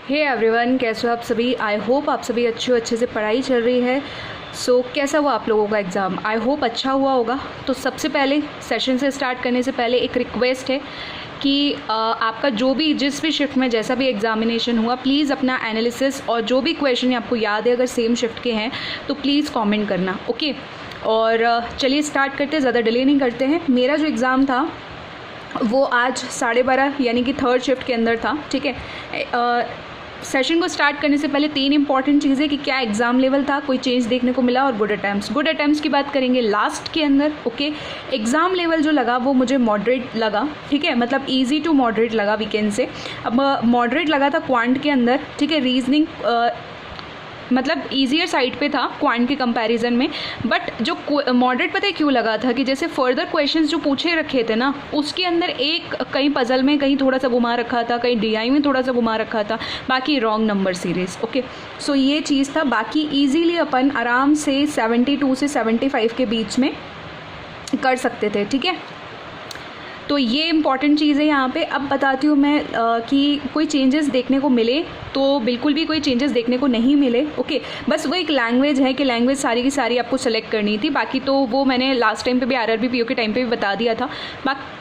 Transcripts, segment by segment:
Hey everyone, कैसे हो आप सभी। आई होप आप सभी अच्छे से पढ़ाई चल रही है। कैसा हुआ आप लोगों का एग्ज़ाम? आई होप अच्छा हुआ होगा। तो सबसे पहले सेशन से स्टार्ट करने से पहले एक रिक्वेस्ट है कि आपका जो भी जिस भी शिफ्ट में जैसा भी एग्जामिनेशन हुआ, प्लीज़ अपना एनालिसिस और जो भी क्वेश्चन आपको याद है अगर सेम शिफ्ट के हैं तो प्लीज़ कमेंट करना, ओके। और चलिए स्टार्ट करते हैं, ज़्यादा डिले नहीं करते हैं। मेरा जो एग्ज़ाम था वो आज 12:30 यानी कि थर्ड शिफ्ट के अंदर था, ठीक है। सेशन को स्टार्ट करने से पहले 3 इंपॉर्टेंट चीज़ें कि क्या एग्ज़ाम लेवल था, कोई चेंज देखने को मिला, और गुड अटैम्प्ट्स की बात करेंगे लास्ट के अंदर, ओके। एग्ज़ाम लेवल जो लगा वो मुझे मॉडरेट लगा, ठीक है, मतलब इजी टू मॉडरेट लगा वीकेंड से। अब मॉडरेट लगा था क्वांट के अंदर, ठीक है। रीजनिंग मतलब ईजियर साइड पे था क्वांट के कंपैरिजन में, बट जो मॉडरेट पता है क्यों लगा था कि जैसे फर्दर क्वेश्चंस जो पूछे रखे थे ना, उसके अंदर एक कहीं पजल में कहीं थोड़ा सा घुमा रखा था, कहीं डीआई में थोड़ा सा घुमा रखा था, बाकी रॉन्ग नंबर सीरीज, ओके। सो ये चीज़ था। बाकी ईजीली अपन आराम से 72 से 75 के बीच में कर सकते थे, ठीक है। तो ये इंपॉर्टेंट चीज़ है यहाँ पे। अब बताती हूँ मैं कि कोई चेंजेस देखने को मिले तो बिल्कुल भी कोई चेंजेस देखने को नहीं मिले, ओके। बस वो एक लैंग्वेज है कि लैंग्वेज सारी की सारी आपको सेलेक्ट करनी थी, बाकी तो वो मैंने लास्ट टाइम पे भी आरआरबी पीओ के टाइम पे भी बता दिया था।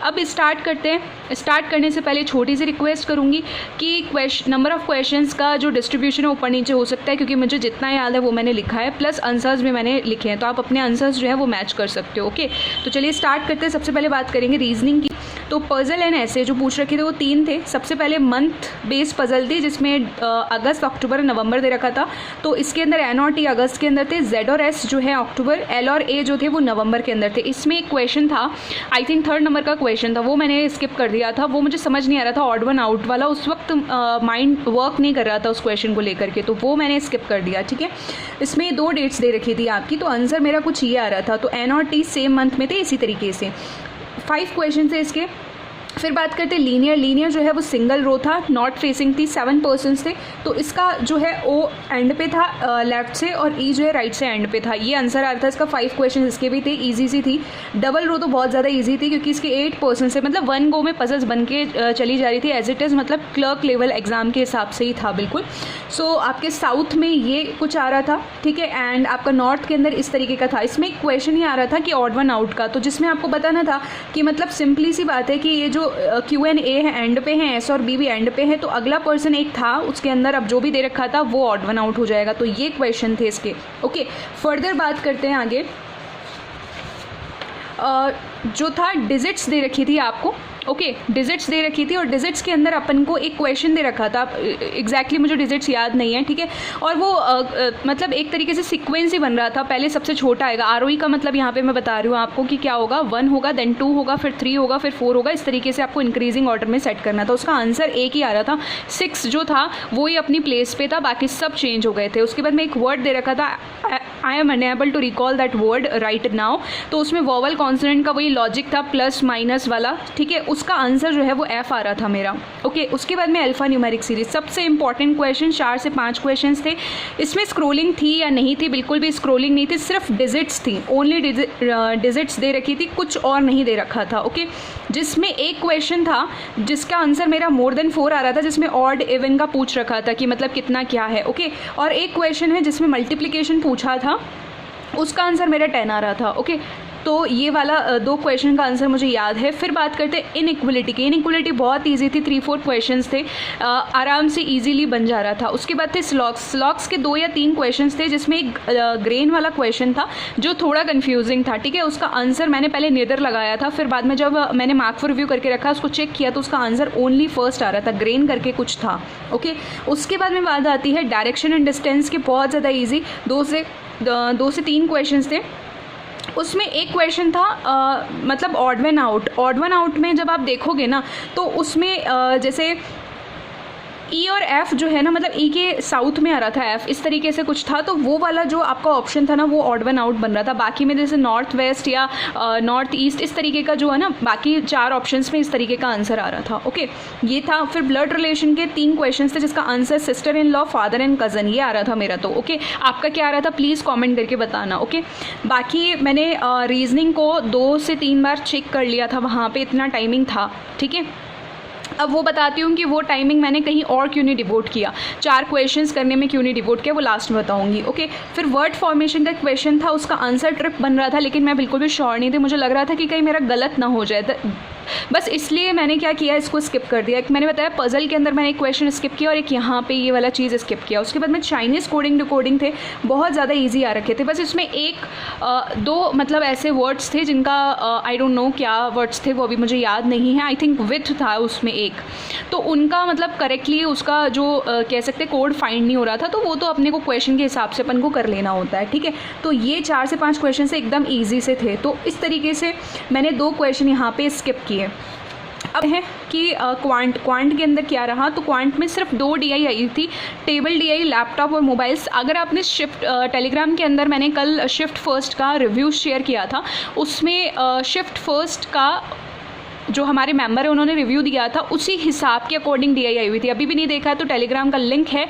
अब स्टार्ट करते हैं। स्टार्ट करने से पहले छोटी सी रिक्वेस्ट करूँगी कि नंबर ऑफ़ क्वेश्चंस का जो डिस्ट्रीब्यूशन है ऊपर नीचे हो सकता है, क्योंकि मुझे जितना याद है वो मैंने लिखा है, प्लस आंसर्स भी मैंने लिखे हैं, तो आप अपने आंसर्स जो है वो मैच कर सकते हो, ओके। तो चलिए स्टार्ट करते हैं। सबसे पहले बात करेंगे रीजनिंग की। तो पजल एंड ऐसे जो पूछ रखे थे वो 3 थे। सबसे पहले मंथ बेस्ड पजल थी जिसमें अगस्त, अक्टूबर, नवंबर दे रखा था। तो इसके अंदर एन और टी अगस्त के अंदर थे, जेड और एस जो है अक्टूबर, एल और ए जो थे वो नवंबर के अंदर थे। इसमें एक क्वेश्चन था, आई थिंक 3rd नंबर का क्वेश्चन था, वो मैंने स्किप कर दिया था, वो मुझे समझ नहीं आ रहा था, ऑड वन आउट वाला। उस वक्त माइंड वर्क नहीं कर रहा था उस क्वेश्चन को लेकर के, तो वो मैंने स्किप कर दिया, ठीक है। इसमें 2 डेट्स दे रखी थी आपकी, तो आंसर मेरा कुछ ये आ रहा था। तो एन और टी सेम मंथ में थे, इसी तरीके से 5 क्वेश्चन थे इसके। फिर बात करते हैं लीनियर जो है वो सिंगल रो था, नॉट फेसिंग थी, 7 पर्सन्स थे। तो इसका जो है ओ एंड पे था लेफ्ट से, और ई जो है राइट से एंड पे था। ये आंसर आ रहा था इसका। 5 क्वेश्चन इसके भी थे, इजी सी थी। डबल रो तो बहुत ज़्यादा इजी थी क्योंकि इसके 8 पर्सन से, मतलब 1 गो में पजल्स बन के चली जा रही थी एज इट इज़, मतलब क्लर्क लेवल एग्जाम के हिसाब से ही था बिल्कुल। सो आपके साउथ में ये कुछ आ रहा था, ठीक है। एंड आपका नॉर्थ के अंदर इस तरीके का था। इसमें एक क्वेश्चन ही आ रहा था कि ऑड वन आउट का, तो जिसमें आपको बताना था कि मतलब सिंपली सी बात है कि ये जो क्यू एंड ए है एंड पे है, एस और बी भी एंड पे है, तो अगला पर्सन एक था उसके अंदर, अब जो भी दे रखा था वो ऑड वन आउट हो जाएगा। तो ये क्वेश्चन थे इसके, ओके। फर्दर बात करते हैं आगे। जो था डिजिट्स दे रखी थी आपको, ओके। डिजिट्स दे रखी थी और डिजिट्स के अंदर अपन को एक क्वेश्चन दे रखा था। एग्जैक्टली मुझे डिजिट्स याद नहीं है, ठीक है। और वो मतलब एक तरीके से सीक्वेंस ही बन रहा था। पहले सबसे छोटा आएगा, आरओई का मतलब यहाँ पे मैं बता रही हूँ आपको कि क्या होगा, 1 होगा, देन 2 होगा, फिर 3 होगा, फिर 4 होगा। इस तरीके से आपको इंक्रीजिंग ऑर्डर में सेट करना था। उसका आंसर एक ही आ रहा था, 6 जो था वो ही अपनी प्लेस पे था, बाकी सब चेंज हो गए थे। उसके बाद में एक वर्ड दे रखा था, I am unable to recall that word right now. तो उसमें वोवल कॉन्सोनेंट का वही लॉजिक था, प्लस माइनस वाला, ठीक है। उसका आंसर जो है वो एफ आ रहा था मेरा, ओके। उसके बाद में अल्फा न्यूमेरिक सीरीज, सबसे इंपॉर्टेंट क्वेश्चन, 4 से 5 क्वेश्चन थे। इसमें स्क्रोलिंग थी या नहीं थी? बिल्कुल भी स्क्रोलिंग नहीं थी, सिर्फ डिजिट्स थी, ओनली डिजिट्स दे रखी थी, कुछ और नहीं दे रखा था, ओके। जिसमें एक क्वेश्चन था जिसका आंसर मेरा मोर देन 4 आ रहा था, जिसमें ऑड इवन का पूछ रखा था कि मतलब कितना क्या है, ओके। और एक क्वेश्चन है जिसमें मल्टीप्लिकेशन पूछा था, उसका आंसर मेरा 10 आ रहा था, ओके। तो ये वाला 2 क्वेश्चन का आंसर मुझे याद है। फिर बात करते हैं इनइक्वलिटी की। इनइक्वलिटी बहुत इजी थी, 3-4 क्वेश्चंस थे, आराम से इजीली बन जा रहा था। उसके बाद थे स्लॉक्स के 2 या 3 क्वेश्चंस थे, जिसमें एक ग्रेन वाला क्वेश्चन था जो थोड़ा कन्फ्यूजिंग था, ठीक है। उसका आंसर मैंने पहले नेदर लगाया था, फिर बाद में जब मैंने मार्क फॉर रिव्यू करके रखा, उसको चेक किया तो उसका आंसर ओनली फर्स्ट आ रहा था, ग्रेन करके कुछ था, ओके। उसके बाद में बात आती है डायरेक्शन एंड डिस्टेंस की, बहुत ज़्यादा ईजी, 2 से 3 क्वेश्चन थे। उसमें एक क्वेश्चन था मतलब ऑड वन आउट में जब आप देखोगे ना तो उसमें जैसे ई और एफ जो है ना, मतलब ई के साउथ में आ रहा था एफ, इस तरीके से कुछ था। तो वो वाला जो आपका ऑप्शन था ना वो ऑड वन आउट बन रहा था। बाकी में जैसे नॉर्थ वेस्ट या नॉर्थ ईस्ट इस तरीके का जो है ना, बाकी 4 ऑप्शंस में इस तरीके का आंसर आ रहा था, ओके। ये था। फिर ब्लड रिलेशन के 3 क्वेश्चन थे जिसका answer sister in law, father and cousin, ये आ रहा था मेरा, तो ओके। आपका क्या आ रहा था प्लीज़ कॉमेंट करके बताना, ओके। बाकी मैंने रीजनिंग को 2 से 3 बार चेक कर लिया था, वहाँ पर इतना टाइमिंग था, ठीक है। अब वो बताती हूँ कि वो टाइमिंग मैंने कहीं और क्यों नहीं डिवोट किया, 4 क्वेश्चंस करने में क्यों नहीं डिवोट किया, वो लास्ट में बताऊँगी। ओके, फिर वर्ड फॉर्मेशन का क्वेश्चन था, उसका आंसर ट्रिक बन रहा था, लेकिन मैं बिल्कुल भी श्योर नहीं थी, मुझे लग रहा था कि कहीं मेरा गलत ना हो जाए, बस इसलिए मैंने क्या किया, इसको स्किप कर दिया। एक मैंने बताया पजल के अंदर मैंने एक क्वेश्चन स्किप किया और एक यहाँ पे ये वाला चीज़ स्किप किया। उसके बाद में चाइनीज़ कोडिंग डिकोडिंग थे, बहुत ज़्यादा इजी आ रखे थे, बस इसमें एक दो मतलब ऐसे वर्ड्स थे जिनका आई डोंट नो क्या वर्ड्स थे, वो अभी मुझे याद नहीं है, आई थिंक विथ था उसमें एक, तो उनका मतलब करेक्टली उसका जो कह सकते कोड फाइंड नहीं हो रहा था, तो वो तो अपने को क्वेश्चन के हिसाब से अपन को कर लेना होता है, ठीक है। तो ये 4 से 5 क्वेश्चन से एकदम ईजी से थे, तो इस तरीके से मैंने 2 क्वेश्चन यहाँ पे स्किप किए। अब है कि क्वांट के अंदर क्या रहा, तो क्वांट में सिर्फ 2 DI आई थी, टेबल DI, लैपटॉप और मोबाइल्स। अगर आपने शिफ्ट टेलीग्राम के अंदर मैंने कल शिफ्ट फर्स्ट का रिव्यू शेयर किया था, उसमें शिफ्ट फर्स्ट का जो हमारे मेंबर है उन्होंने रिव्यू दिया था, उसी हिसाब के अकॉर्डिंग DI आई हुई थी। अभी भी नहीं देखा है तो टेलीग्राम का लिंक है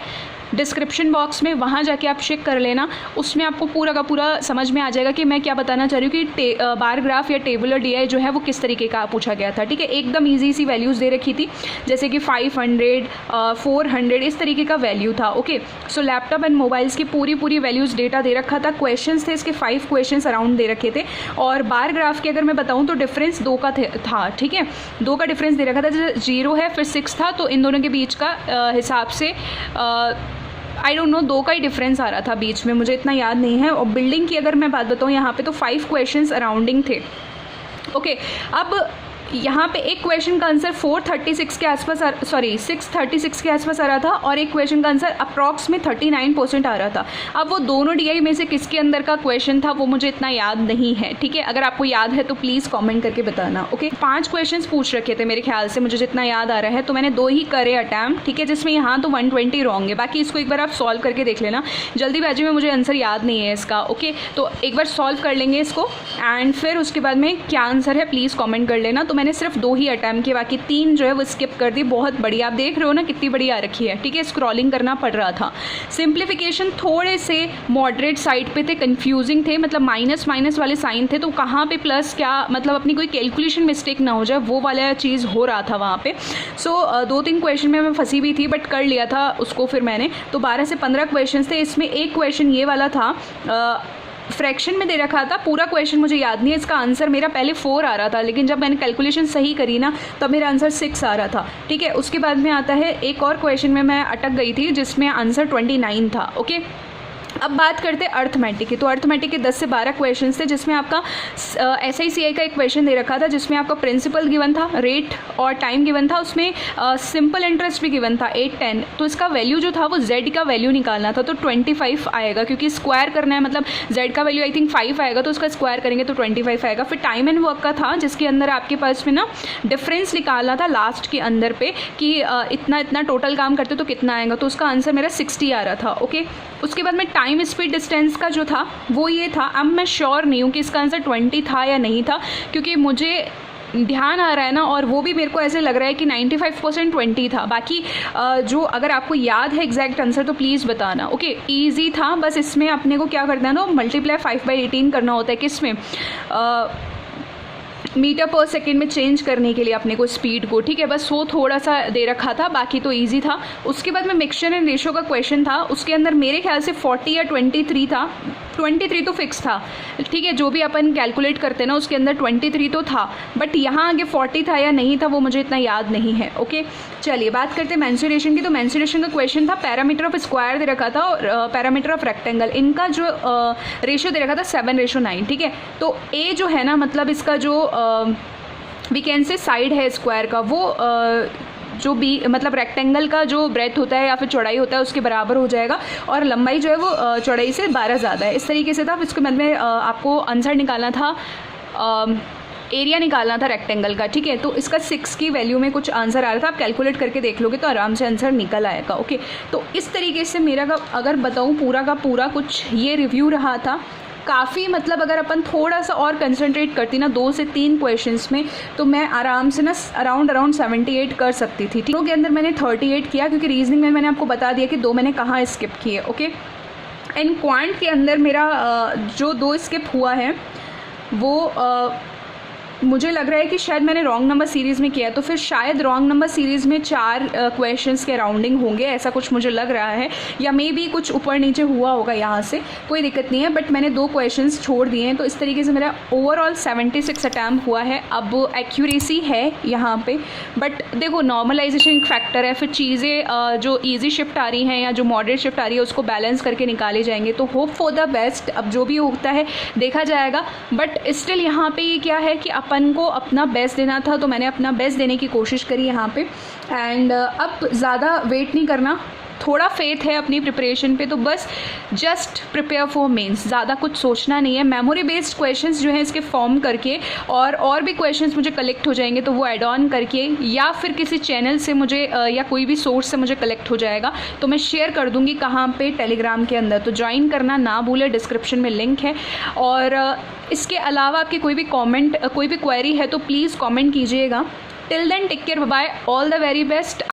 डिस्क्रिप्शन बॉक्स में, वहाँ जाके आप चेक कर लेना, उसमें आपको पूरा का पूरा समझ में आ जाएगा कि मैं क्या बताना चाह रही हूँ कि बार ग्राफ या टेबल और DI जो है वो किस तरीके का पूछा गया था, ठीक है। एकदम इजी सी वैल्यूज़ दे रखी थी, जैसे कि 500, 400 इस तरीके का वैल्यू था। Okay, so laptop and mobiles की पूरी वैल्यूज़ डेटा दे रखा था। क्वेश्चंस थे इसके 5 क्वेश्चंस अराउंड दे रखे थे, और बार ग्राफ की अगर मैं बताऊँ तो डिफरेंस 2 का था, ठीक है, 2 का डिफरेंस दे रखा था, जैसे 0 है फिर 6 था, तो इन दोनों के बीच का हिसाब से आई डोंट नो 2 का ही डिफरेंस आ रहा था बीच में, मुझे इतना याद नहीं है। और बिल्डिंग की अगर मैं बात बताऊँ यहाँ पे तो 5 क्वेश्चंस अराउंडिंग थे। ओके, अब यहाँ पे एक क्वेश्चन का आंसर 436 के आसपास 636 के आसपास आ रहा था, और एक क्वेश्चन का आंसर अप्रॉक्स में 39% आ रहा था। अब वो दोनों DI में से किसके अंदर का क्वेश्चन था वो मुझे इतना याद नहीं है, ठीक है। अगर आपको याद है तो प्लीज़ कमेंट करके बताना। ओके, 5 क्वेश्चंस पूछ रखे थे मेरे ख्याल से, मुझे जितना याद आ रहा है, तो मैंने 2 ही करे अटैम्प्ट, ठीक है, जिसमें यहाँ तो 120 रॉन्ग है, बाकी इसको एक बार आप सॉल्व करके देख लेना। जल्दीबाजी में मुझे आंसर याद नहीं है इसका। ओके, तो एक बार सॉल्व कर लेंगे इसको, एंड फिर उसके बाद में क्या आंसर है प्लीज़ कॉमेंट कर लेना। तो मैंने सिर्फ 2 ही अटैम्प्ट किए, बाकी 3 जो है वो स्किप कर दी। बहुत बढ़िया, आप देख रहे हो ना कितनी बड़ी आ रखी है, ठीक है, स्क्रॉलिंग करना पड़ रहा था। सिंप्लीफिकेशन थोड़े से मॉडरेट साइड पे थे, कंफ्यूजिंग थे, मतलब माइनस वाले साइन थे, तो कहाँ पे प्लस क्या, मतलब अपनी कोई कैलकुलेशन मिस्टेक ना हो जाए, वो वाला चीज़ हो रहा था वहाँ पे। सो 2-3 क्वेश्चन में मैं फंसी भी थी, बट कर लिया था उसको फिर मैंने। तो 12 से 15 क्वेश्चन थे, इसमें एक क्वेश्चन ये वाला था, फ्रैक्शन में दे रखा था, पूरा क्वेश्चन मुझे याद नहीं है, इसका आंसर मेरा पहले 4 आ रहा था, लेकिन जब मैंने कैलकुलेशन सही करी ना तब मेरा आंसर 6 आ रहा था, ठीक है। उसके बाद में आता है एक और क्वेश्चन में मैं अटक गई थी, जिसमें आंसर 29 था। ओके, अब बात करते हैं अर्थमेटिक की। तो अर्थमेटिक के 10 से 12 क्वेश्चन थे, जिसमें आपका SICI का एक क्वेश्चन दे रखा था, जिसमें आपका प्रिंसिपल गिवन था, रेट और टाइम गिवन था, उसमें सिंपल इंटरेस्ट भी गिवन था 8-10। तो इसका वैल्यू जो था वो Z का वैल्यू निकालना था, तो 25 आएगा, क्योंकि स्क्वायर करना है, मतलब Z का वैल्यू आई थिंक 5 आएगा, तो उसका स्क्वायर करेंगे तो 25 आएगा। फिर टाइम एंड वर्क का था, जिसके अंदर आपके पास में ना डिफरेंस निकालना था लास्ट के अंदर पे, कि इतना टोटल काम करते तो कितना आएगा, तो उसका आंसर मेरा 60 आ रहा था। ओके, उसके बाद में टाइम स्पीड डिस्टेंस का जो था वो ये था। अब मैं श्योर नहीं हूँ कि इसका आंसर 20 था या नहीं था, क्योंकि मुझे ध्यान आ रहा है ना, और वो भी मेरे को ऐसे लग रहा है कि 95% 20 था। बाकी जो अगर आपको याद है एग्जैक्ट आंसर तो प्लीज़ बताना। ओके, ईजी था, बस इसमें अपने को क्या करना है ना, मल्टीप्लाई 5/18 करना होता है, किसमें मीटर पर सेकेंड में चेंज करने के लिए अपने को स्पीड को, ठीक है। बस वो थोड़ा सा दे रखा था, बाकी तो इजी था। उसके बाद में मिक्सचर एंड रेशो का क्वेश्चन था, उसके अंदर मेरे ख्याल से 40 या 23 था, 23 तो फिक्स था, ठीक है, जो भी अपन कैलकुलेट करते हैं ना उसके अंदर 23 तो था, बट यहाँ आगे 40 था या नहीं था वो मुझे इतना याद नहीं है। ओके, चलिए बात करते हैं मेंसुरेशन की। तो मेंसुरेशन का क्वेश्चन था, पैरामीटर ऑफ स्क्वायर दे रखा था और पैरामीटर ऑफ रेक्टेंगल, इनका जो रेशो दे रखा था 7:9, ठीक है। तो ए जो है ना, मतलब इसका जो वी कैन से साइड है स्क्वायर का, वो जो बी मतलब रेक्टेंगल का जो ब्रेथ होता है या फिर चौड़ाई होता है उसके बराबर हो जाएगा, और लंबाई जो है वो चौड़ाई से 12 ज़्यादा है। इस तरीके से था। इसके बाद में आपको आंसर निकालना था, एरिया निकालना था रेक्टेंगल का, ठीक है। तो इसका 6 की वैल्यू में कुछ आंसर आ रहा था, आप कैलकुलेट करके देख लोगे तो आराम से आंसर निकल आएगा। ओके, तो इस तरीके से मेरा अगर बताऊँ पूरा का पूरा कुछ ये रिव्यू रहा था। काफ़ी मतलब अगर अपन थोड़ा सा और कंसंट्रेट करती ना 2 से 3 क्वेश्चंस में, तो मैं आराम से ना अराउंड 78 कर सकती थी। तीनों के अंदर मैंने 38 किया, क्योंकि रीजनिंग में मैंने आपको बता दिया कि 2 मैंने कहाँ स्किप किए। ओके, एंड क्वांट के अंदर मेरा जो 2 स्किप हुआ है वो मुझे लग रहा है कि शायद मैंने रॉन्ग नंबर सीरीज़ में किया, तो फिर शायद रॉन्ग नंबर सीरीज़ में 4 क्वेश्चंस के राउंडिंग होंगे, ऐसा कुछ मुझे लग रहा है, या मे बी कुछ ऊपर नीचे हुआ होगा यहाँ से, कोई दिक्कत नहीं है। बट मैंने 2 क्वेश्चंस छोड़ दिए हैं, तो इस तरीके से मेरा ओवरऑल 76 अटैम्प्ट हुआ है। अब एक्यूरेसी है यहाँ पे, बट देखो नॉर्मलाइजेशन एक फैक्टर है, फिर चीज़ें जो ईजी शिफ्ट आ रही हैं या जो मॉडरेट शिफ्ट आ रही है उसको बैलेंस करके निकाले जाएंगे। तो होप फॉर द बेस्ट, अब जो भी होता है देखा जाएगा। बट स्टिल यहाँ पे ये क्या है कि अपन को अपना बेस्ट देना था, तो मैंने अपना बेस्ट देने की कोशिश करी यहाँ पे। एंड अब ज़्यादा वेट नहीं करना, थोड़ा फेथ है अपनी प्रिपरेशन पे, तो बस जस्ट प्रिपेयर फॉर मेंस, ज़्यादा कुछ सोचना नहीं है। मेमोरी बेस्ड क्वेश्चंस जो हैं इसके फॉर्म करके और भी क्वेश्चंस मुझे कलेक्ट हो जाएंगे, तो वो ऐड ऑन करके या फिर किसी चैनल से मुझे या कोई भी सोर्स से मुझे कलेक्ट हो जाएगा, तो मैं शेयर कर दूँगी कहाँ पे, टेलीग्राम के अंदर। तो ज्वाइन करना ना भूले, डिस्क्रिप्शन में लिंक है। और इसके अलावा आपके कोई भी कॉमेंट, कोई भी क्वेरी है तो प्लीज़ कॉमेंट कीजिएगा। Till then take care, bye, all the very best.